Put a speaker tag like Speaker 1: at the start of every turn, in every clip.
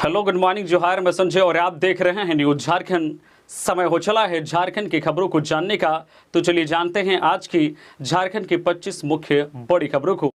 Speaker 1: Hello, good morning, जोहार। मैं संजय और आप देख रहे हैं न्यूज झारखंड। समय हो चला है झारखंड की खबरों को जानने का, तो चलिए जानते हैं आज की झारखंड की 25 मुख्य बड़ी खबरों को।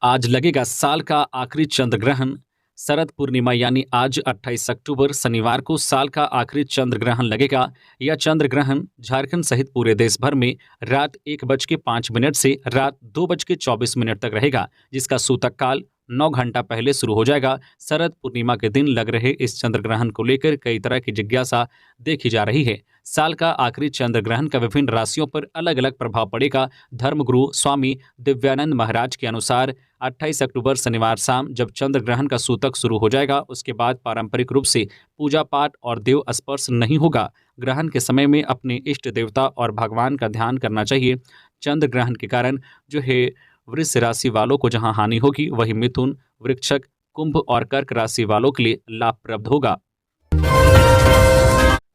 Speaker 1: आज लगेगा साल का आखिरी चंद्र ग्रहण। शरद पूर्णिमा यानी आज 28 अक्टूबर शनिवार को साल का आखिरी चंद्र ग्रहण लगेगा। यह चंद्र ग्रहण झारखंड सहित पूरे देश भर में रात 1:05 से रात 2:24 तक रहेगा, जिसका सूतक काल 9 घंटा पहले शुरू हो जाएगा। शरद पूर्णिमा के दिन लग रहे इस चंद्र ग्रहण को लेकर कई तरह की जिज्ञासा देखी जा रही है। साल का आखिरी चंद्र ग्रहण का विभिन्न राशियों पर अलग अलग प्रभाव पड़ेगा। धर्मगुरु स्वामी दिव्यानंद महाराज के अनुसार 28 अक्टूबर शनिवार शाम जब चंद्र ग्रहण का सूतक शुरू हो जाएगा, उसके बाद पारंपरिक रूप से पूजा पाठ और देव स्पर्श नहीं होगा। ग्रहण के समय में अपने इष्ट देवता और भगवान का ध्यान करना चाहिए। चंद्र ग्रहण के कारण जो है वृष राशि वालों को जहां हानि होगी, वहीं मिथुन, वृश्चिक, कुंभ और कर्क राशि वालों के लिए लाभप्रद होगा।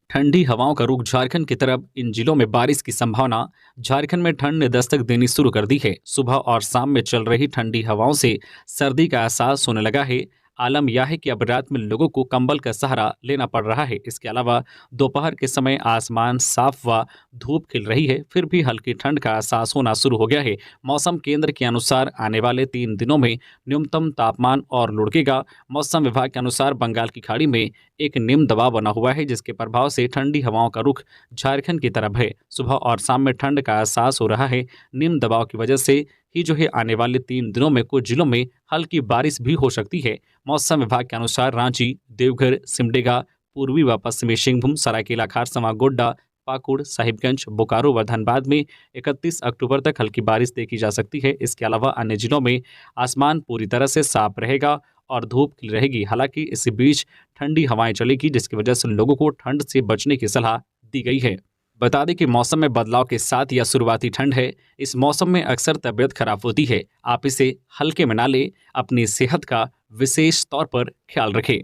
Speaker 1: ठंडी हवाओं का रुख झारखंड की तरफ, इन जिलों में बारिश की संभावना। झारखंड में ठंड ने दस्तक देनी शुरू कर दी है। सुबह और शाम में चल रही ठंडी हवाओं से सर्दी का एहसास होने लगा है। आलम यह है कि अब रात में लोगों को कंबल का सहारा लेना पड़ रहा है। इसके अलावा दोपहर के समय आसमान साफ व धूप खिल रही है, फिर भी हल्की ठंड का एहसास होना शुरू हो गया है। मौसम केंद्र के अनुसार आने वाले 3 दिनों में न्यूनतम तापमान और लुढ़केगा। मौसम विभाग के अनुसार बंगाल की खाड़ी में एक निम्न दबाव बना हुआ है, जिसके प्रभाव से ठंडी हवाओं का रुख झारखंड की तरफ है। सुबह और शाम में ठंड का एहसास हो रहा है। निम्न दबाव की वजह से ही जो है आने वाले 3 दिनों में कुछ जिलों में हल्की बारिश भी हो सकती है। मौसम विभाग के अनुसार रांची, देवघर, सिमडेगा, पूर्वी व पश्चिमी सिंहभूम, सरायकेला खारसवा, गोड्डा, पाकुड़, साहिबगंज, बोकारो व धनबाद में 31 अक्टूबर तक हल्की बारिश देखी जा सकती है। इसके अलावा अन्य जिलों में आसमान पूरी तरह से साफ रहेगा और धूप खिल रहेगी। हालांकि इसी बीच ठंडी हवाएं चलेगी, जिसकी वजह से लोगों को ठंड से बचने की सलाह दी गई है। बता दें कि मौसम में बदलाव के साथ यह शुरुआती ठंड है। इस मौसम में अक्सर तबीयत खराब होती है। आप इसे हल्के में ना लें। अपनी सेहत का विशेष तौर पर ख्याल रखें।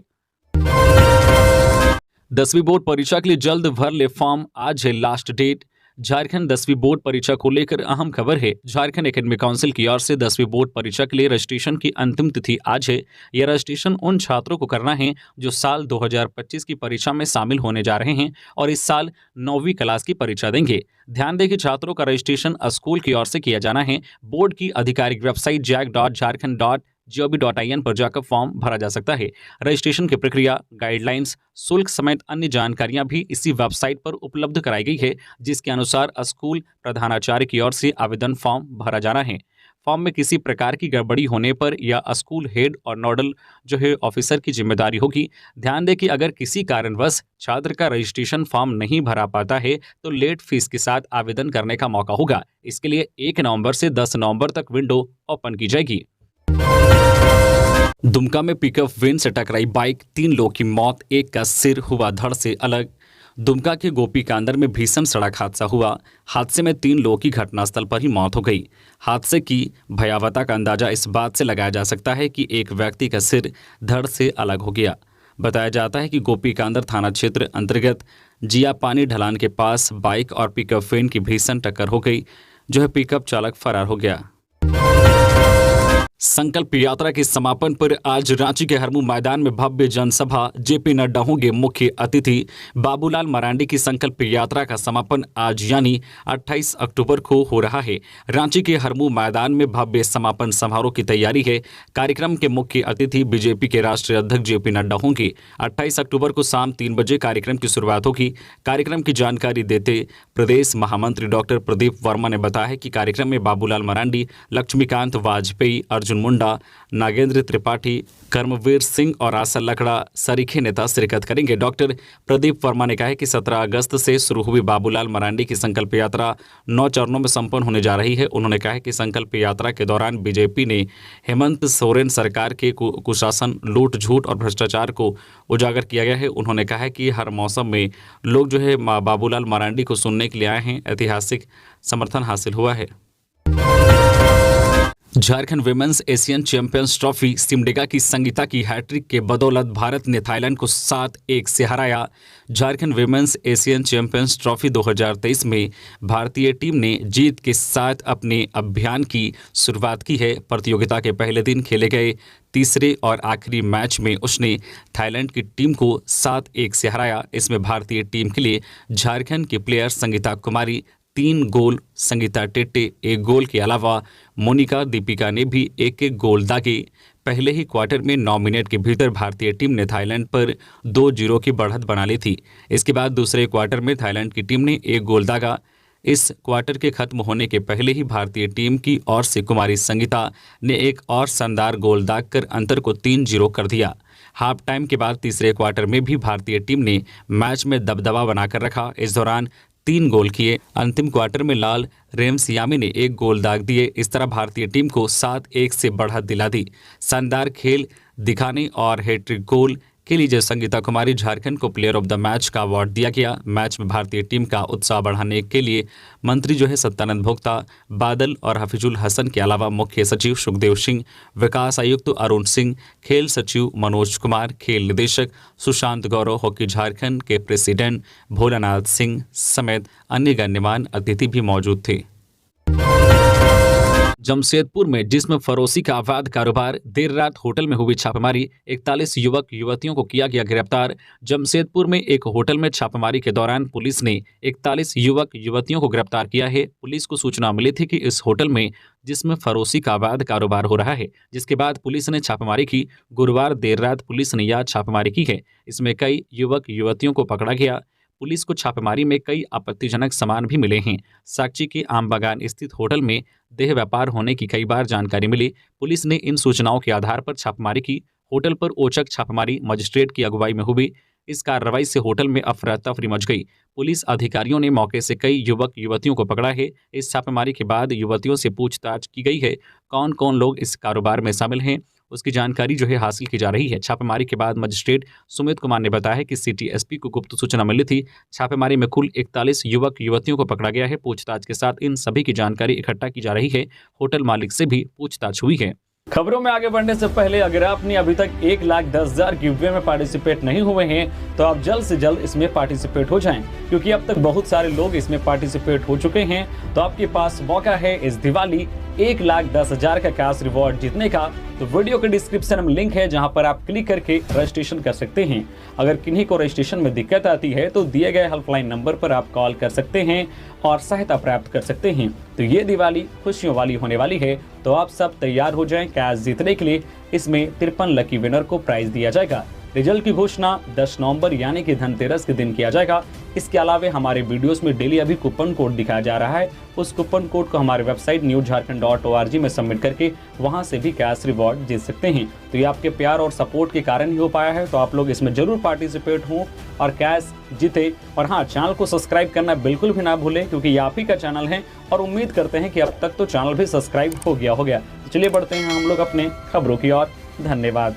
Speaker 1: 10वीं बोर्ड परीक्षा के लिए जल्द भर ले फॉर्म, आज है लास्ट डेट। झारखंड 10वीं बोर्ड परीक्षा को लेकर अहम खबर है। झारखंड एकेडमिक काउंसिल की ओर से 10वीं बोर्ड परीक्षा के लिए रजिस्ट्रेशन की अंतिम तिथि आज है। यह रजिस्ट्रेशन उन छात्रों को करना है जो साल 2025 की परीक्षा में शामिल होने जा रहे हैं और इस साल 9वीं क्लास की परीक्षा देंगे। ध्यान दें कि छात्रों का रजिस्ट्रेशन स्कूल की ओर से किया जाना है। बोर्ड की आधिकारिक वेबसाइट jac.jharkhand.gov.in पर जाकर फॉर्म भरा जा सकता है। रजिस्ट्रेशन की प्रक्रिया, गाइडलाइंस, शुल्क समेत अन्य जानकारियां भी इसी वेबसाइट पर उपलब्ध कराई गई है, जिसके अनुसार स्कूल प्रधानाचार्य की ओर से आवेदन फॉर्म भरा जाना है। फॉर्म में किसी प्रकार की गड़बड़ी होने पर या स्कूल हेड और नोडल जो है ऑफिसर की जिम्मेदारी होगी। ध्यान दें कि अगर किसी कारणवश छात्र का रजिस्ट्रेशन फॉर्म नहीं भरा पाता है तो लेट फीस के साथ आवेदन करने का मौका होगा। इसके लिए 1 नवंबर से 10 नवंबर तक विंडो ओपन की जाएगी। दुमका में पिकअप वैन से टकराई बाइक, 3 लोगों की मौत, एक का सिर हुआ धड़ से अलग। दुमका के गोपी कांदर में भीषण सड़क हादसा हुआ। हादसे में 3 लोगों की घटनास्थल पर ही मौत हो गई। हादसे की भयावहता का अंदाजा इस बात से लगाया जा सकता है कि एक व्यक्ति का सिर धड़ से अलग हो गया। बताया जाता है कि गोपी कांदर थाना क्षेत्र अंतर्गत जिया पानी ढलान के पास बाइक और पिकअप वैन की भीषण टक्कर हो गई, जो है पिकअप चालक फरार हो गया। संकल्प यात्रा के समापन पर आज रांची के हरमू मैदान में भव्य जनसभा, जेपी नड्डा होंगे मुख्य अतिथि। बाबूलाल मरांडी की संकल्प यात्रा का समापन आज यानी 28 अक्टूबर को हो रहा है। रांची के हरमू मैदान में भव्य समापन समारोह की तैयारी है। कार्यक्रम के मुख्य अतिथि बीजेपी के राष्ट्रीय अध्यक्ष जेपी नड्डा होंगे। 28 अक्टूबर को शाम 3 बजे कार्यक्रम की शुरुआत होगी। कार्यक्रम की जानकारी देते प्रदेश महामंत्री डॉक्टर प्रदीप वर्मा ने बताया कि कार्यक्रम में बाबूलाल मरांडी, लक्ष्मीकांत वाजपेयी, अर्जुन मुंडा, नागेंद्र त्रिपाठी, कर्मवीर सिंह और आशा लकड़ा सरीखे नेता शिरकत करेंगे। डॉक्टर प्रदीप वर्मा ने कहा है कि 17 अगस्त से शुरू हुई बाबूलाल मरांडी की संकल्प यात्रा 9 चरणों में संपन्न होने जा रही है। उन्होंने कहा है कि संकल्प यात्रा के दौरान बीजेपी ने हेमंत सोरेन सरकार के कुशासन, लूट, झूठ और भ्रष्टाचार को उजागर किया गया है। उन्होंने कहा है कि हर मौसम में लोग जो है बाबूलाल मरांडी को सुनने के लिए आए हैं। ऐतिहासिक समर्थन हासिल हुआ है। Jharkhand women's Asian champions trophy Simdega की संगीता की हैट्रिक के बदौलत भारत ने थाईलैंड को 7-1 से हराया। Jharkhand women's Asian champions trophy 2023 में भारतीय टीम ने जीत के साथ अपने अभियान की शुरुआत की है। प्रतियोगिता के पहले दिन खेले गए तीसरे और आखिरी मैच में उसने थाईलैंड की टीम को 7-1 से हराया। इसमें भारतीय टीम के लिए झारखंड की प्लेयर संगीता कुमारी 3 गोल, संगीता टेट्टे 1 गोल के अलावा मोनिका दीपिका ने भी 1-1 गोल दागे। पहले ही क्वार्टर में 9 मिनट के भीतर भारतीय टीम ने थाईलैंड पर 2-0 की बढ़त बना ली थी। इसके बाद दूसरे क्वार्टर में थाईलैंड की टीम ने 1 गोल दागा। इस क्वार्टर के खत्म होने के पहले ही भारतीय टीम की ओर से कुमारी संगीता ने एक और शानदार गोल दागकर अंतर को 3-0 कर दिया। हाफ टाइम के बाद तीसरे क्वार्टर में भी भारतीय टीम ने मैच में दबदबा बनाकर रखा। इस दौरान 3 गोल किए। अंतिम क्वार्टर में लाल रेमसियामी ने 1 गोल दाग दिए। इस तरह भारतीय टीम को 7-1 से बढ़त दिला दी। शानदार खेल दिखाने और हैट्रिक गोल के लिए संगीता कुमारी झारखंड को प्लेयर ऑफ द मैच का अवार्ड दिया गया। मैच में भारतीय टीम का उत्साह बढ़ाने के लिए मंत्री सत्यानंद भोक्ता, बादल और हफीजुल हसन के अलावा मुख्य सचिव सुखदेव सिंह, विकास आयुक्त अरुण सिंह, खेल सचिव मनोज कुमार, खेल निदेशक सुशांत गौरव, हॉकी झारखंड के प्रेसिडेंट भोलानाथ सिंह समेत अन्य गण्यमान्य अतिथि भी मौजूद थे। जमशेदपुर में जिस्म फरोशी का अवैध कारोबार, देर रात होटल में हुई छापेमारी, 41 युवक युवतियों को किया गया गिरफ्तार। जमशेदपुर में एक होटल में छापेमारी के दौरान पुलिस ने 41 युवक युवतियों को गिरफ्तार किया है। पुलिस को सूचना मिली थी कि इस होटल में जिस्म फरोशी का अवैध कारोबार हो रहा है, जिसके बाद पुलिस ने छापेमारी की। गुरुवार देर रात पुलिस ने यह छापेमारी की है। इसमें कई युवक युवतियों को पकड़ा गया। पुलिस को छापेमारी में कई आपत्तिजनक सामान भी मिले हैं। साक्षी के आम बागान स्थित होटल में देह व्यापार होने की कई बार जानकारी मिली। पुलिस ने इन सूचनाओं के आधार पर छापेमारी की। होटल पर औचक छापेमारी मजिस्ट्रेट की अगुवाई में हुई। इस कार्रवाई से होटल में अफरा तफरी मच गई। पुलिस अधिकारियों ने मौके से कई युवक युवतियों को पकड़ा है। इस छापेमारी के बाद युवतियों से पूछताछ की गई है। कौन कौन लोग इस कारोबार में शामिल हैं, उसकी जानकारी हासिल की जा रही है। छापेमारी के बाद मजिस्ट्रेट सुमित कुमार ने बताया कि सिटी एसपी को गुप्त सूचना मिली थी। छापेमारी में कुल 41 युवक युवतियों को पकड़ा गया है। पूछताछ के साथ इन सभी की जानकारी इकट्ठा की जा रही है। होटल मालिक से भी पूछताछ हुई है।
Speaker 2: खबरों में आगे बढ़ने से पहले अगर आपने अभी तक 1,10,000 गिवअवे में पार्टिसिपेट नहीं हुए हैं तो आप जल्द से जल्द इसमें पार्टिसिपेट हो जाएं, क्योंकि अब तक बहुत सारे लोग इसमें पार्टिसिपेट हो चुके हैं। तो आपके पास मौका है इस दिवाली 1,10,000 का कैश रिवॉर्ड जीतने का। तो वीडियो के डिस्क्रिप्शन में लिंक है, जहां पर आप क्लिक करके रजिस्ट्रेशन कर सकते हैं। अगर किन्हीं को रजिस्ट्रेशन में दिक्कत आती है तो दिए गए हेल्पलाइन नंबर पर आप कॉल कर सकते हैं और सहायता प्राप्त कर सकते हैं। तो ये दिवाली खुशियों वाली होने वाली है, तो आप सब तैयार हो जाएं कैश जीतने के लिए। इसमें 53 लकी विनर को प्राइज दिया जाएगा। रिजल्ट की घोषणा 10 नवंबर यानी कि धनतेरस के दिन किया जाएगा। इसके अलावा हमारे वीडियोस में डेली अभी कूपन कोड दिखाया जा रहा है। उस कूपन कोड को हमारे वेबसाइट newsjharkhand.org में सबमिट करके वहां से भी कैश रिवॉर्ड जीत सकते हैं। तो ये आपके प्यार और सपोर्ट के कारण ही हो पाया है। तो आप लोग इसमें जरूर पार्टिसिपेट हों और कैश जीते। और हाँ, चैनल को सब्सक्राइब करना बिल्कुल भी ना भूलें, क्योंकि ये आप ही का चैनल है और उम्मीद करते हैं कि अब तक तो चैनल भी सब्सक्राइब हो गया होगा। तो चलिए बढ़ते हैं हम लोग अपने खबरों की ओर। धन्यवाद।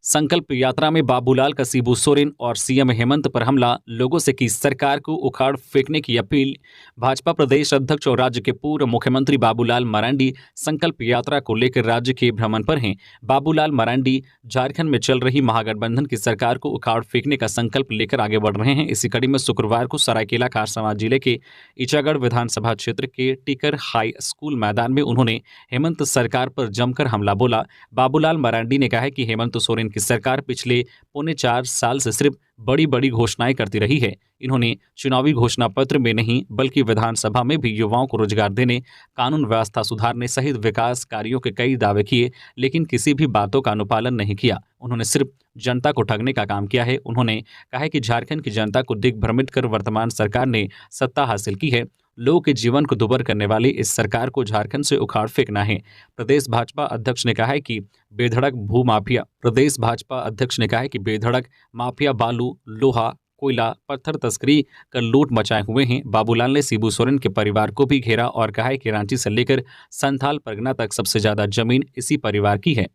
Speaker 1: संकल्प यात्रा में बाबूलाल का शिबू सोरेन और सीएम हेमंत पर हमला, लोगों से की सरकार को उखाड़ फेंकने की अपील। भाजपा प्रदेश अध्यक्ष और राज्य के पूर्व मुख्यमंत्री बाबूलाल मरांडी संकल्प यात्रा को लेकर राज्य के भ्रमण पर हैं। बाबूलाल मरांडी झारखंड में चल रही महागठबंधन की सरकार को उखाड़ फेंकने का संकल्प लेकर आगे बढ़ रहे हैं। इसी कड़ी में शुक्रवार को सरायकेला खारसंवां जिले के ईचागढ़ विधानसभा क्षेत्र के टिकर हाई स्कूल मैदान में उन्होंने हेमंत सरकार पर जमकर हमला बोला। बाबूलाल मरांडी ने कहा कि हेमंत सोरेन की सरकार पिछले 4.25 साल से सिर्फ बड़ी बड़ी घोषणाएं करती रही है। इन्होंने चुनावी घोषणा पत्र में नहीं बल्कि विधानसभा में भी युवाओं को रोजगार देने, कानून व्यवस्था सुधारने सहित विकास कार्यों के कई दावे किए, लेकिन किसी भी बातों का अनुपालन नहीं किया। उन्होंने सिर्फ जनता को ठगने का काम किया है। उन्होंने कहा कि झारखंड की जनता को दिग्भ्रमित कर वर्तमान सरकार ने सत्ता हासिल की है। लोगों के जीवन को दुभर करने वाली इस सरकार को झारखंड से उखाड़ फेंकना है। प्रदेश भाजपा अध्यक्ष ने कहा है कि बेधड़क माफिया बालू, लोहा, कोयला, पत्थर तस्करी कर लूट मचाए हुए हैं। बाबूलाल ने शिबू सोरेन के परिवार को भी घेरा और कहा है कि रांची से लेकर संथाल परगना तक सबसे ज्यादा जमीन इसी परिवार की है।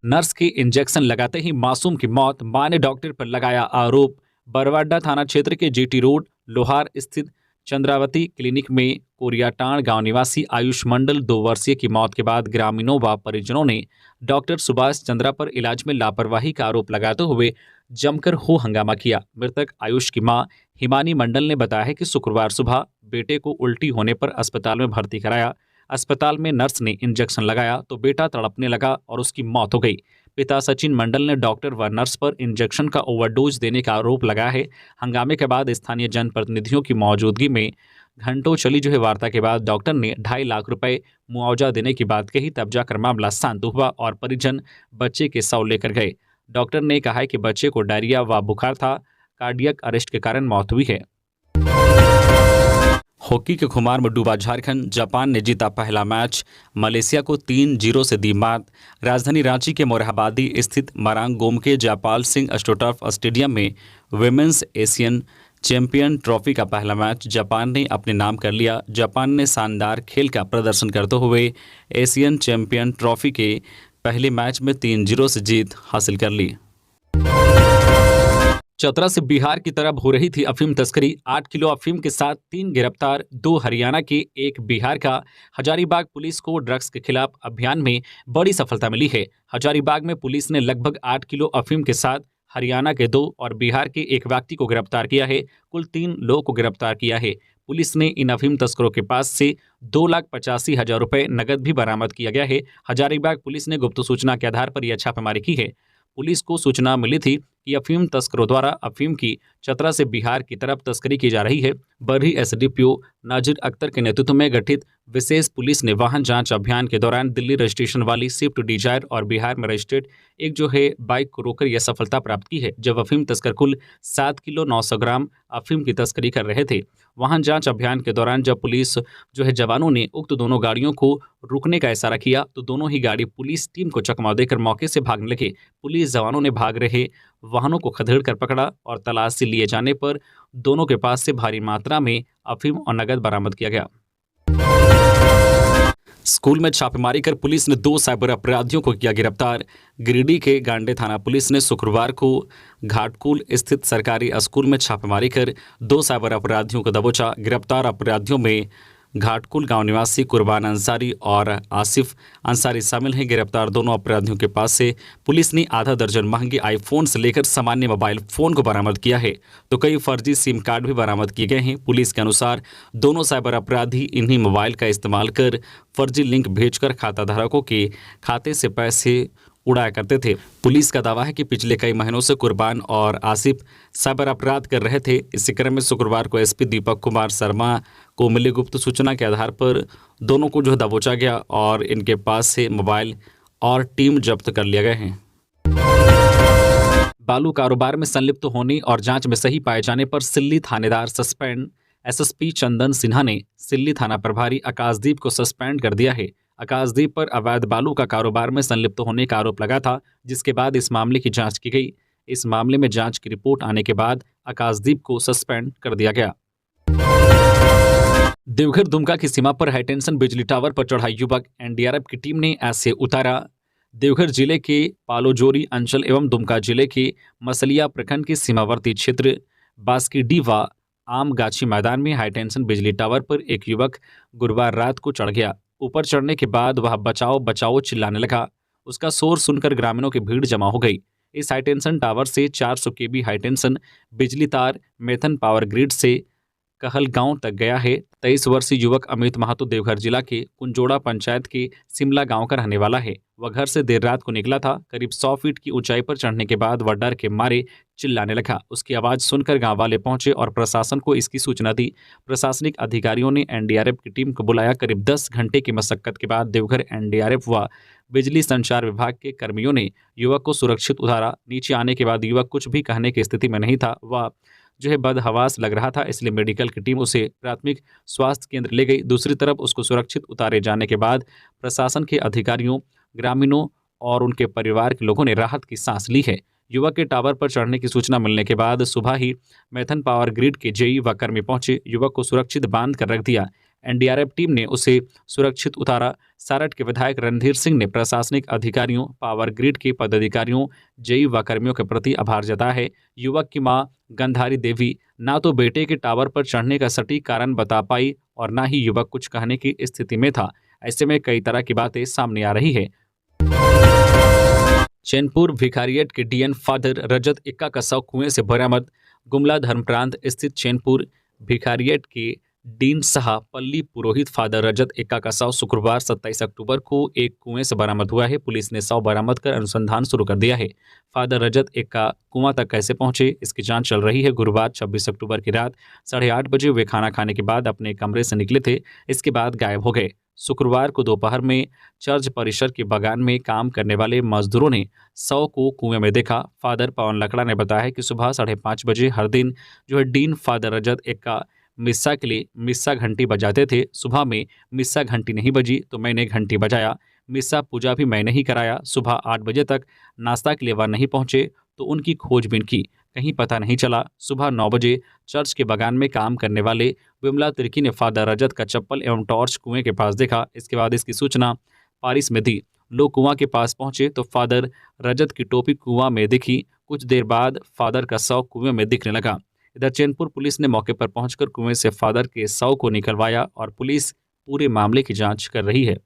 Speaker 1: नर्स के इंजेक्शन लगाते ही मासूम की मौत, मां ने डॉक्टर पर लगाया आरोप। बरवाडा थाना क्षेत्र के जीटी रोड लोहार स्थित चंद्रावती क्लिनिक में कोरियाटांड गांव निवासी आयुष मंडल 2 वर्षीय की मौत के बाद ग्रामीणों व परिजनों ने डॉक्टर सुभाष चंद्रा पर इलाज में लापरवाही का आरोप लगाते हुए जमकर हो हंगामा किया। मृतक आयुष की मां हिमानी मंडल ने बताया है कि शुक्रवार सुबह बेटे को उल्टी होने पर अस्पताल में भर्ती कराया। अस्पताल में नर्स ने इंजेक्शन लगाया तो बेटा तड़पने लगा और उसकी मौत हो गई। पिता सचिन मंडल ने डॉक्टर व नर्स पर इंजेक्शन का ओवरडोज देने का आरोप लगाया है। हंगामे के बाद स्थानीय जनप्रतिनिधियों की मौजूदगी में घंटों चली वार्ता के बाद डॉक्टर ने 2.5 लाख रुपए मुआवजा देने की बात कही। तब जाकर मामला शांत हुआ और परिजन बच्चे के शव लेकर गए। डॉक्टर ने कहा है कि बच्चे को डायरिया व बुखार था, कार्डियक अरेस्ट के कारण मौत हुई है। हॉकी के खुमार में डूबा झारखंड, जापान ने जीता पहला मैच, मलेशिया को 3-0 से दी मात। राजधानी रांची के मोरहाबादी स्थित मरांग गोमके जयपाल सिंह एस्ट्रोटर्फ स्टेडियम में विमेंस एशियन चैंपियन ट्रॉफी का पहला मैच जापान ने अपने नाम कर लिया। जापान ने शानदार खेल का प्रदर्शन करते हुए एशियन चैंपियन ट्रॉफी के पहले मैच में 3-0 से जीत हासिल कर ली। चतरा से बिहार की तरफ हो रही थी अफीम तस्करी। 8 किलो अफीम के साथ 3 गिरफ्तार, 2 हरियाणा के, 1 बिहार का। हजारीबाग पुलिस को ड्रग्स के खिलाफ अभियान में बड़ी सफलता मिली है। हजारीबाग में पुलिस ने लगभग 8 किलो अफीम के साथ हरियाणा के 2 और बिहार के 1 व्यक्ति को गिरफ्तार किया है। कुल 3 लोगों को गिरफ्तार किया है। पुलिस ने इन अफीम तस्करों के पास से 2,85,000 रुपए नकद भी बरामद किया गया है। हजारीबाग पुलिस ने गुप्त सूचना के आधार पर यह छापेमारी की है। पुलिस को सूचना मिली थी कि अफीम तस्करों द्वारा अफीम की चतरा से बिहार की तरफ तस्करी की जा रही है। बरही एसडीपीओ नाजिर अख्तर के नेतृत्व में गठित विशेष पुलिस ने वाहन जांच अभियान के दौरान दिल्ली रजिस्ट्रेशन वाली स्विफ्ट डिजायर और बिहार में रजिस्टर्ड एक बाइक को रोककर यह सफलता प्राप्त की है। जब अफीम तस्कर कुल 7 किलो 900 ग्राम अफीम की तस्करी कर रहे थे। वाहन जांच अभियान के दौरान जब पुलिस जवानों ने उक्त दोनों गाड़ियों को रुकने का इशारा किया तो दोनों ही गाड़ी पुलिस टीम को चकमा देकर मौके से भागने लगे। पुलिस जवानों ने भाग रहे वाहनों को खदेड़ कर पकड़ा और तलाशी लिए जाने पर दोनों के पास से भारी मात्रा में अफीम और नकद बरामद किया गया। स्कूल में छापेमारी कर पुलिस ने 2 साइबर अपराधियों को किया गिरफ्तार। गिरिडीह के गांडे थाना पुलिस ने शुक्रवार को घाटकुल स्थित सरकारी स्कूल में छापेमारी कर 2 साइबर अपराधियों को दबोचा। गिरफ्तार अपराधियों में घाटकुल गांव निवासी कुर्बान अंसारी और आसिफ अंसारी शामिल हैं। गिरफ्तार दोनों अपराधियों के पास से पुलिस ने आधा दर्जन महंगे आईफोन से लेकर सामान्य मोबाइल फोन को बरामद किया है तो कई फर्जी सिम कार्ड भी बरामद किए गए हैं। पुलिस के अनुसार दोनों साइबर अपराधी इन्हीं मोबाइल का इस्तेमाल कर फर्जी लिंक भेजकर खाता धारकों के खाते से पैसे उड़ाया करते थे। पुलिस का दावा है कि पिछले कई महीनों से कुर्बान और आसिफ साइबर अपराध कर रहे थे। इसी क्रम में शुक्रवार को एसपी दीपक कुमार शर्मा को मिली गुप्त सूचना के आधार पर दोनों को दबोचा गया और इनके पास से मोबाइल और टीम जब्त कर लिया गए हैं। बालू कारोबार में संलिप्त होने और जांच में सही पाए जाने पर सिल्ली थानेदार सस्पेंड। एसएसपी चंदन सिन्हा ने सिल्ली थाना प्रभारी आकाशदीप को सस्पेंड कर दिया है। आकाशदीप पर अवैध बालू का कारोबार में संलिप्त होने का आरोप लगा था, जिसके बाद इस मामले की जांच की गई। इस मामले में जांच की रिपोर्ट आने के बाद आकाशदीप को सस्पेंड कर दिया गया। देवघर दुमका की सीमा पर हाईटेंशन बिजली टावर पर चढ़ा युवक, एनडीआरएफ की टीम ने ऐसे उतारा। देवघर जिले के पालोजोरी अंचल एवं दुमका जिले के मसलिया प्रखंड के सीमावर्ती क्षेत्र बास्कीडीह व आमगाछी मैदान में हाईटेंशन बिजली टावर पर एक युवक गुरुवार रात को चढ़ गया। ऊपर चढ़ने के बाद वह बचाओ बचाओ चिल्लाने लगा। उसका शोर सुनकर ग्रामीणों की भीड़ जमा हो गई। इस हाईटेंशन टावर से 400 केवी हाईटेंशन बिजली तार मेथन पावर ग्रिड से कहलगांव तक गया है। 23 वर्षीय युवक अमित महतो देवघर जिला के कुंजोड़ा पंचायत के सिमला गांव का रहने वाला है। वह घर से देर रात को निकला था। करीब 100 फीट की ऊंचाई पर चढ़ने के बाद वह डर के मारे चिल्लाने लगा। उसकी आवाज़ सुनकर गांव वाले पहुंचे और प्रशासन को इसकी सूचना दी। प्रशासनिक अधिकारियों ने एनडीआरएफ की टीम को बुलाया। करीब 10 घंटे की मशक्कत के बाद देवघर एनडीआरएफ व बिजली संचार विभाग के कर्मियों ने युवक को सुरक्षित उतारा। नीचे आने के बाद युवक कुछ भी कहने की स्थिति में नहीं था। वह बदहवास लग रहा था, इसलिए मेडिकल की टीम उसे प्राथमिक स्वास्थ्य केंद्र ले गई। दूसरी तरफ उसको सुरक्षित उतारे जाने के बाद प्रशासन के अधिकारियों, ग्रामीणों और उनके परिवार के लोगों ने राहत की सांस ली है। युवक के टावर पर चढ़ने की सूचना मिलने के बाद सुबह ही मैथन पावर ग्रिड के जेई व कर्मी पहुंचे। युवक को सुरक्षित बांध कर रख दिया। एनडीआरएफ टीम ने उसे सुरक्षित उतारा। सारठ के विधायक रणधीर सिंह ने प्रशासनिक अधिकारियों, पावर ग्रिड के पदाधिकारियों, जेई व कर्मियों के प्रति आभार जताया है। युवक की मां गंधारी देवी ना तो बेटे के टावर पर चढ़ने का सटीक कारण बता पाई और ना ही युवक कुछ कहने की स्थिति में था। ऐसे में कई तरह की बातें सामने आ रही है। चैनपुर भिखारियट के डीएन फादर रजत इक्का का शव कुएं से बरामद। गुमला धर्म प्रांत स्थित चैनपुर भिखारियट के डीन शाह पल्ली पुरोहित फादर रजत इक्का का शव शुक्रवार 27 अक्टूबर को एक कुएं से बरामद हुआ है। पुलिस ने शव बरामद कर अनुसंधान शुरू कर दिया है। फादर रजत इक्का कुआं तक कैसे पहुंचे, इसकी जांच चल रही है। गुरुवार 26 अक्टूबर की रात 8:30 बजे वे खाना खाने के बाद अपने कमरे से निकले थे। इसके बाद गायब हो गए। शुक्रवार को दोपहर में चर्च परिसर के बागान में काम करने वाले मजदूरों ने शव को कुएं में देखा। फादर पवन लकड़ा ने बताया कि सुबह 5:30 बजे हर दिन डीन फादर रजत इक्का मिस्सा के लिए मिस्सा घंटी बजाते थे। सुबह में मिस्सा घंटी नहीं बजी तो मैंने घंटी बजाया। मिस्सा पूजा भी मैंने ही कराया। सुबह 8 बजे तक नाश्ता के लिए वह नहीं पहुंचे तो उनकी खोजबीन की, कहीं पता नहीं चला। सुबह 9 बजे चर्च के बागान में काम करने वाले विमला तिर्की ने फादर रजत का चप्पल एवं टॉर्च कुएं के पास देखा। इसके बाद इसकी सूचना पारिस में दी। लोग कुआं के पास पहुंचे तो फादर रजत की टोपी कुआं में दिखी। कुछ देर बाद फादर का शव कुएं में दिखने लगा। इधर चैनपुर पुलिस ने मौके पर पहुंचकर कुएं से फादर के शव को निकलवाया और पुलिस पूरे मामले की जांच कर रही है।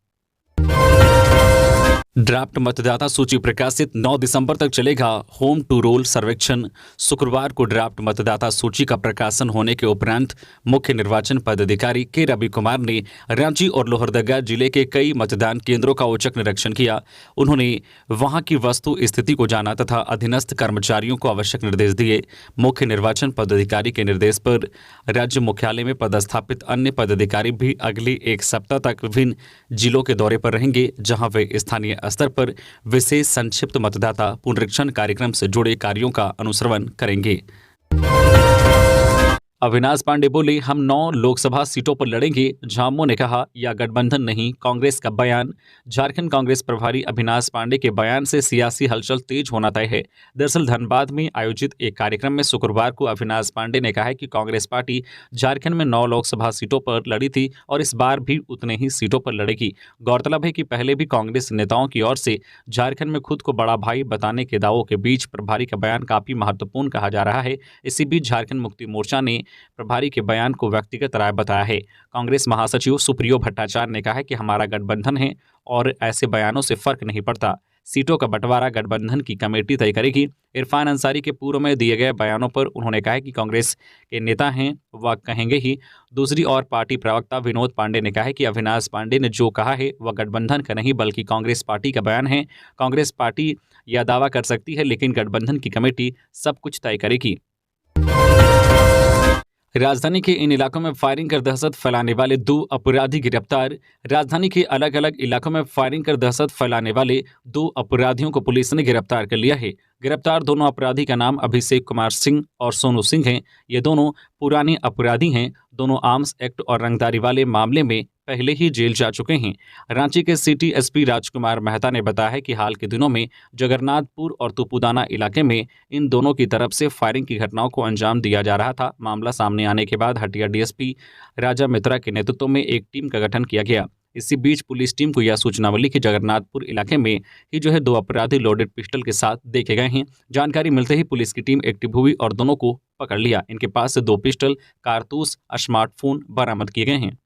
Speaker 1: ड्राफ्ट मतदाता सूची प्रकाशित 9 दिसंबर तक चलेगा होम टू रोल सर्वेक्षण। शुक्रवार को ड्राफ्ट मतदाता सूची का प्रकाशन होने के उपरांत मुख्य निर्वाचन पदाधिकारी के रवि कुमार ने रांची और लोहरदगा जिले के कई मतदान केंद्रों का औचक निरीक्षण किया। उन्होंने वहां की वस्तु स्थिति को जाना तथा अधीनस्थ कर्मचारियों को आवश्यक निर्देश दिए। मुख्य निर्वाचन पदाधिकारी के निर्देश पर राज्य मुख्यालय में पदस्थापित अन्य पदाधिकारी भी अगले 1 सप्ताह तक विभिन्न जिलों के दौरे पर रहेंगे, जहां वे स्थानीय स्तर पर विशेष संक्षिप्त मतदाता पुनरीक्षण कार्यक्रम से जुड़े कार्यों का अनुश्रवण करेंगे। अविनाश पांडे बोले, हम 9 लोकसभा सीटों पर लड़ेंगे। झामो ने कहा, यह गठबंधन नहीं, कांग्रेस का बयान। झारखंड कांग्रेस प्रभारी अविनाश पांडे के बयान से सियासी हलचल तेज होना तय है। दरअसल धनबाद में आयोजित एक कार्यक्रम में शुक्रवार को अविनाश पांडे ने कहा कि कांग्रेस पार्टी झारखंड में 9 लोकसभा सीटों पर लड़ी थी और इस बार भी उतने ही सीटों पर लड़ेगी। गौरतलब है कि पहले भी कांग्रेस नेताओं की ओर से झारखंड में खुद को बड़ा भाई बताने के दावों के बीच प्रभारी का बयान काफी महत्वपूर्ण कहा जा रहा है। इसी बीच झारखंड मुक्ति मोर्चा ने प्रभारी के बयान को व्यक्तिगत राय बताया है। कांग्रेस महासचिव सुप्रियो भट्टाचार्य ने कहा है कि हमारा गठबंधन है और ऐसे बयानों से फर्क नहीं पड़ता। सीटों का बंटवारा गठबंधन की कमेटी तय करेगी। इरफान अंसारी के पूर्व में दिए गए बयानों पर उन्होंने कहा कि कांग्रेस के नेता हैं वह कहेंगे ही। दूसरी ओर पार्टी प्रवक्ता विनोद पांडे ने कहा है कि अविनाश पांडे ने जो कहा है वह गठबंधन का नहीं बल्कि कांग्रेस पार्टी का बयान है। कांग्रेस पार्टी यह दावा कर सकती है लेकिन गठबंधन की कमेटी सब कुछ तय करेगी। राजधानी के इन इलाकों में फायरिंग कर दहशत फैलाने वाले 2 अपराधी गिरफ्तार। राजधानी के अलग अलग इलाकों में फायरिंग कर दहशत फैलाने वाले 2 अपराधियों को पुलिस ने गिरफ्तार कर लिया है। गिरफ्तार दोनों अपराधी का नाम अभिषेक कुमार सिंह और सोनू सिंह है। ये दोनों पुराने अपराधी हैं। दोनों आर्म्स एक्ट और रंगदारी वाले मामले में पहले ही जेल जा चुके हैं। रांची के सिटी एसपी राजकुमार मेहता ने बताया है कि हाल के दिनों में जगन्नाथपुर और तुपुदाना इलाके में इन दोनों की तरफ से फायरिंग की घटनाओं को अंजाम दिया जा रहा था। मामला सामने आने के बाद हटिया डीएसपी राजा मित्रा के नेतृत्व में एक टीम का गठन किया गया। इसी बीच पुलिस टीम को यह सूचना मिली कि जगन्नाथपुर इलाके में ही 2 अपराधी लोडेड पिस्टल के साथ देखे गए हैं। जानकारी मिलते ही पुलिस की टीम एक्टिव हुई और दोनों को पकड़ लिया। इनके पास से 2 पिस्टल, कारतूस, स्मार्टफोन बरामद किए गए हैं।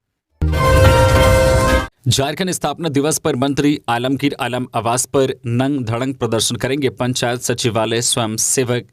Speaker 1: झारखंड स्थापना दिवस पर मंत्री आलमगीर आलम आवास पर नंग धड़ंग प्रदर्शन करेंगे पंचायत सचिवालय स्वयं सेवक।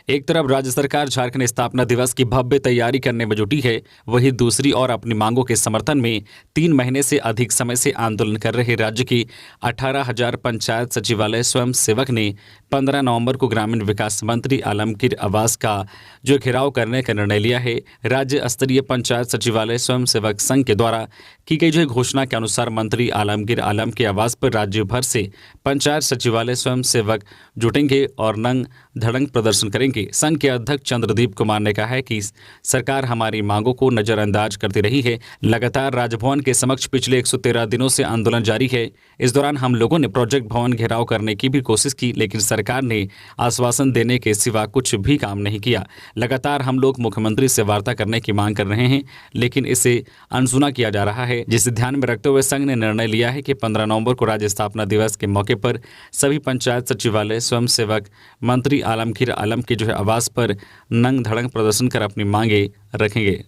Speaker 1: एक तरफ राज्य सरकार झारखंड स्थापना दिवस की भव्य तैयारी करने में जुटी है, वहीं दूसरी ओर अपनी मांगों के समर्थन में 3 महीने से अधिक समय से आंदोलन कर रहे राज्य की 18,000 पंचायत सचिवालय स्वयं सेवक ने 15 नवंबर को ग्रामीण विकास मंत्री आलमगीर आवास का घेराव करने का निर्णय लिया है। राज्य स्तरीय पंचायत सचिवालय स्वयं सेवक संघ के द्वारा की गई घोषणा के अनुसार मंत्री आलमगीर आलम के आवास पर राज्य भर से पंचायत सचिवालय स्वयं सेवक जुटेंगे और नंग धड़ंग प्रदर्शन करेंगे। संघ के अध्यक्ष चंद्रदीप कुमार ने कहा है कि सरकार हमारी मांगों को नजरअंदाज करती रही है। लगातार राजभवन के समक्ष पिछले 113 दिनों से आंदोलन जारी है। इस दौरान हम लोगों ने प्रोजेक्ट भवन घेराव करने की भी कोशिश की, लेकिन सरकार ने आश्वासन देने के सिवा कुछ भी काम नहीं किया। लगातार हम लोग मुख्यमंत्री से वार्ता करने की मांग कर रहे हैं, लेकिन इसे अनसुना किया जा रहा है, जिसे ध्यान में रखते हुए संघ ने निर्णय लिया है कि 15 नवंबर को राज्य स्थापना दिवस के मौके पर सभी पंचायत सचिवालय, स्वयंसेवक, मंत्री आलमगीर आलम के आवास पर नंग धड़ंग प्रदर्शन कर अपनी मांगे रखेंगे।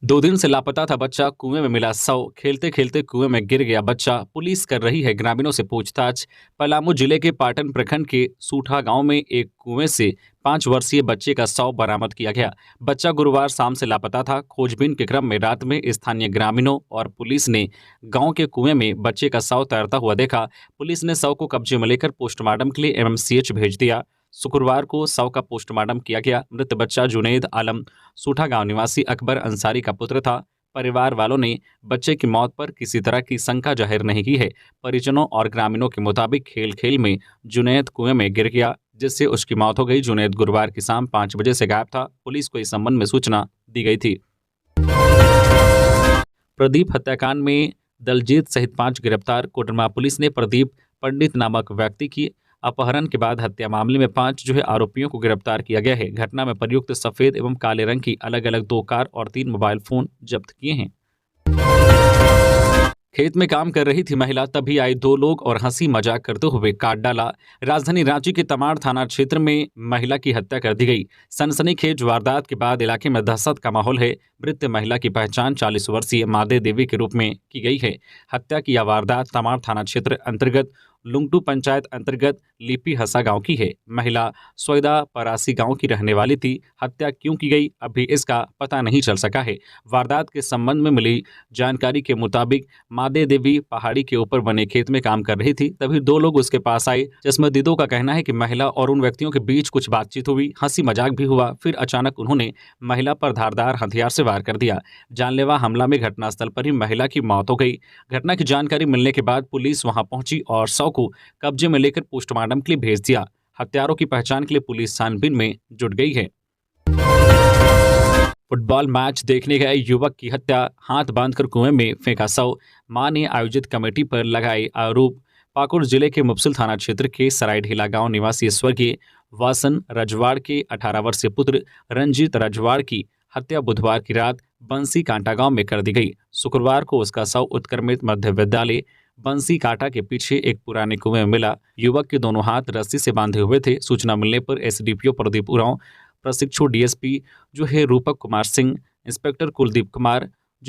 Speaker 1: 2 दिन से लापता था बच्चा, कुएं में मिला शव। खेलते खेलते कुएं में गिर गया बच्चा। पुलिस कर रही है ग्रामीणों से पूछताछ। पलामू जिले के पाटन प्रखंड के सूठा गांव में एक कुएं से 5 वर्षीय बच्चे का शव बरामद किया गया। बच्चा गुरुवार शाम से लापता था। खोजबीन के क्रम में रात में स्थानीय ग्रामीणों और पुलिस ने गांव के कुएं में बच्चे का शव तैरता हुआ देखा। पुलिस ने शव को कब्जे में लेकर पोस्टमार्टम के लिए एमएमसीएच भेज दिया। शुक्रवार को शव का पोस्टमार्टम किया गया। मृत बच्चा जुनैद आलम सूठा गांव निवासी अकबर अंसारी का पुत्र था। परिवार वालों ने बच्चे की मौत पर किसी तरह की शंका जाहिर नहीं की है। परिजनों और ग्रामीणों के मुताबिक खेल खेल में जुनैद कुएं में गिर गया, जिससे उसकी मौत हो गई। जुनैद गुरुवार की शाम 5 बजे से गायब था। पुलिस को इस संबंध में सूचना दी गई थी। प्रदीप हत्याकांड में दलजीत सहित 5 गिरफ्तार। कोडरमा पुलिस ने प्रदीप पंडित नामक व्यक्ति की अपहरण के बाद हत्या मामले में 5 आरोपियों को गिरफ्तार किया गया है। घटना में प्रयुक्त सफेद एवं काले रंग की अलग अलग 2 कार और 3 मोबाइल फोन जब्त किए हैं। खेत में काम कर रही थी महिला, तभी आए 2 लोग और हंसी मजाक करते हुए काट डाला। राजधानी रांची के तमाड़ थाना क्षेत्र में महिला की हत्या कर दी गई। सनसनीखेज वारदात के बाद इलाके में दहशत का माहौल है। मृत महिला की पहचान 40 वर्षीय मादे देवी के रूप में की गई है। हत्या की यह वारदात तमाड़ थाना क्षेत्र अंतर्गत लुंगटू पंचायत अंतर्गत लिपी हसा गांव की है। महिला सोयदा परासी गांव की रहने वाली थी। हत्या क्यों की गई, अभी इसका पता नहीं चल सका है। वारदात के संबंध में मिली जानकारी के मुताबिक मादे देवी पहाड़ी के ऊपर बने खेत में काम कर रही थी, तभी 2 लोग उसके पास आए। चश्मदीदों का कहना है कि महिला और उन व्यक्तियों के बीच कुछ बातचीत हुई, हंसी मजाक भी हुआ। फिर अचानक उन्होंने महिला पर धारदार हथियार से वार कर दिया। जानलेवा हमला में घटनास्थल पर ही महिला की मौत हो गई। घटना की जानकारी मिलने के बाद पुलिस वहां पहुंची और शव को कब्जे में लेकर पोस्टमार्टम के लिए भेज दिया। हत्यारों की पहचान के लिए पुलिस छानबीन में जुट गई है। फुटबॉल मैच देखने गए युवक की हत्या, हाथ बांधकर कुएं में फेंका शव। मां ने आयोजित कमेटी पर लगाए आरोप। पाकुड़ जिले के मुफस्सिल थाना क्षेत्र के सरायढेला गांव निवासी स्वर्गीय वासन रजवाड़ के 18 वर्षीय पुत्र रंजीत रजवाड़ की हत्या बुधवार की रात बंसी कांटा गांव में कर दी गई। शुक्रवार को उसका शव उत्क्रमित मध्य विद्यालय बंसी कांटा के पीछे एक पुराने कुएं में मिला। युवक के दोनों हाथ रस्सी से बांधे हुए थे। सूचना मिलने पर एसडीपीओ प्रदीप उरांव, प्रशिक्षु डीएसपी रूपक कुमार सिंह, इंस्पेक्टर कुलदीप कुमार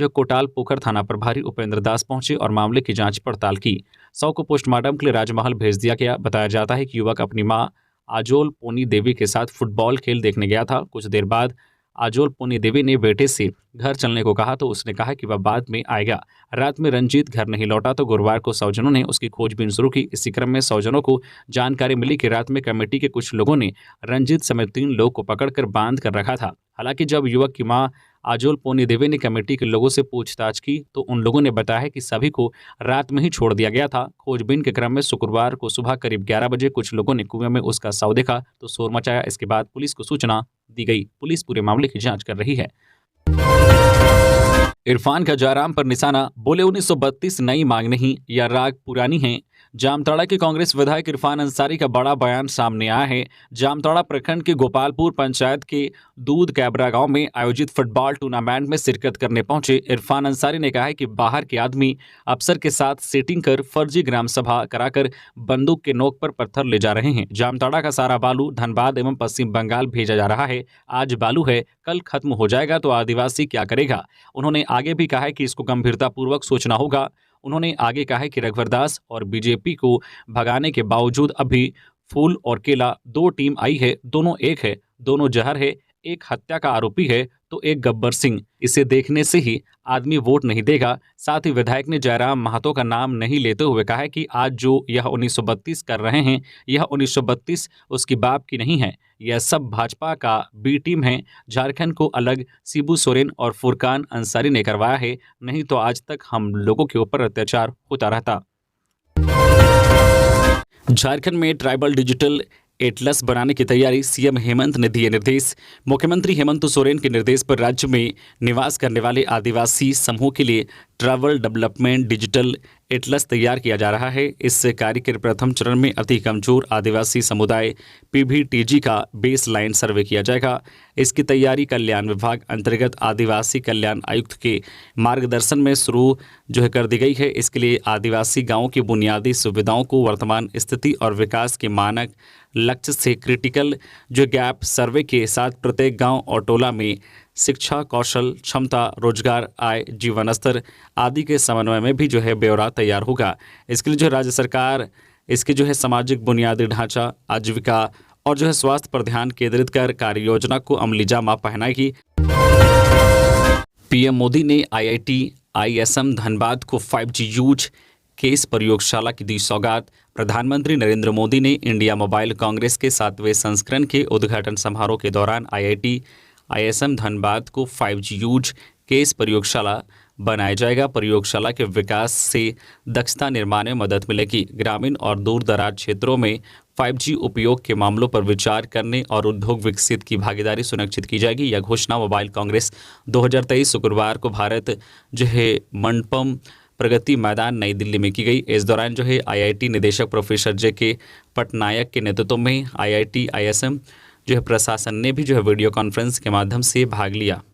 Speaker 1: कोटाल पोखर थाना प्रभारी उपेंद्र दास पहुंचे और मामले की जांच पड़ताल की। शव को पोस्टमार्टम के लिए राजमहल भेज दिया गया। बताया जाता है कि युवक अपनी मां आजोल पोनी देवी के साथ फुटबॉल खेल देखने गया था। कुछ देर बाद आजोल पोनी देवी ने बेटे से घर चलने को कहा तो उसने कहा कि वह बाद में आएगा। रात में रंजीत घर नहीं लौटा तो गुरुवार को स्वजनों ने उसकी खोजबीन शुरू की। इसी क्रम में स्वजनों को जानकारी मिली कि रात में कमेटी के कुछ लोगों ने रंजीत समेत 3 लोग को पकड़कर बांध कर रखा था। हालांकि जब युवक की मां आजोल पोनी देवी ने कमेटी के लोगों से पूछताछ की तो उन लोगों ने बताया कि सभी को रात में ही छोड़ दिया गया था। खोजबीन के क्रम में शुक्रवार को सुबह करीब 11 बजे कुछ लोगों ने कुएं में उसका शव देखा तो शोर मचाया। इसके बाद पुलिस को सूचना दी गई। पुलिस पूरे मामले की जांच कर रही है। इरफान का जयराम पर निशाना, बोले 1932 नई मांग नहीं, यह राग पुरानी है। जामताड़ा के कांग्रेस विधायक इरफान अंसारी का बड़ा बयान सामने आया है। जामताड़ा प्रखंड के गोपालपुर पंचायत के दूध कैबरा गांव में आयोजित फुटबॉल टूर्नामेंट में शिरकत करने पहुंचे इरफान अंसारी ने कहा है कि बाहर के आदमी अफसर के साथ सेटिंग कर फर्जी ग्राम सभा कराकर बंदूक के नोक पर पत्थर ले जा रहे हैं। जामताड़ा का सारा बालू धनबाद एवं पश्चिम बंगाल भेजा जा रहा है। आज बालू है, कल खत्म हो जाएगा तो आदिवासी क्या करेगा। उन्होंने आगे भी कहा है कि इसको गंभीरतापूर्वक सोचना होगा। उन्होंने आगे कहा है कि रघुवरदास और बीजेपी को भगाने के बावजूद अभी फूल और केला 2 टीम आई है, दोनों एक है, दोनों जहर है, एक हत्या का आरोपी है तो एक गब्बर सिंह। इसे देखने से ही आदमी वोट नहीं देगा। साथ ही विधायक ने जयराम महतो का नाम नहीं लेते हुए कहा है कि आज जो यह 1932 कर रहे हैं, यह 1932 उसकी बाप की नहीं है, यह सब भाजपा का बी टीम है। झारखंड को अलग शिबू सोरेन और फुरकान अंसारी ने करवाया है, नहीं तो आज तक हम लोगों के ऊपर अत्याचार होता रहता। झारखंड में ट्राइबल डिजिटल एटलस बनाने की तैयारी, सीएम हेमंत ने दिए निर्देश। मुख्यमंत्री हेमंत सोरेन के निर्देश पर राज्य में निवास करने वाले आदिवासी समूह के लिए ट्रैवल डेवलपमेंट डिजिटल एटलस तैयार किया जा रहा है। इस कार्य के प्रथम चरण में अति कमजोर आदिवासी समुदाय पीबीटीजी का बेस लाइन सर्वे किया जाएगा। इसकी तैयारी कल्याण विभाग अंतर्गत आदिवासी कल्याण आयुक्त के मार्गदर्शन में शुरू कर दी गई है। इसके लिए आदिवासी गांवों की बुनियादी सुविधाओं को वर्तमान स्थिति और विकास के मानक लक्ष्य से क्रिटिकल गैप सर्वे के साथ प्रत्येक गांव और टोला में शिक्षा, कौशल, क्षमता, रोजगार, आय, जीवन स्तर आदि के समन्वय में भी ब्यौरा तैयार होगा। इसके लिए राज्य सरकार इसके सामाजिक बुनियादी ढांचा, आजीविका और स्वास्थ्य पर ध्यान केंद्रित कर कार्य योजना को अमली जामा पहनाएगी। पीएम मोदी ने IIT ISM धनबाद को 5G यूज केस प्रयोगशाला की दी सौगात। प्रधानमंत्री नरेंद्र मोदी ने इंडिया मोबाइल कांग्रेस के 7वें संस्करण के उद्घाटन समारोह के दौरान IIT ISM धनबाद को 5G यूज केस प्रयोगशाला बनाया जाएगा। प्रयोगशाला के विकास से दक्षता निर्माण में मदद मिलेगी। ग्रामीण और दूर दराज क्षेत्रों में 5G उपयोग के मामलों पर विचार करने और उद्योग विकसित की भागीदारी सुनिश्चित की जाएगी। यह घोषणा मोबाइल कांग्रेस 2023 शुक्रवार को भारत मंडपम प्रगति मैदान नई दिल्ली में की गई। इस दौरान IIT निदेशक प्रोफेसर JK पटनायक के नेतृत्व में IIT ISM प्रशासन ने भी वीडियो कॉन्फ्रेंस के माध्यम से भाग लिया।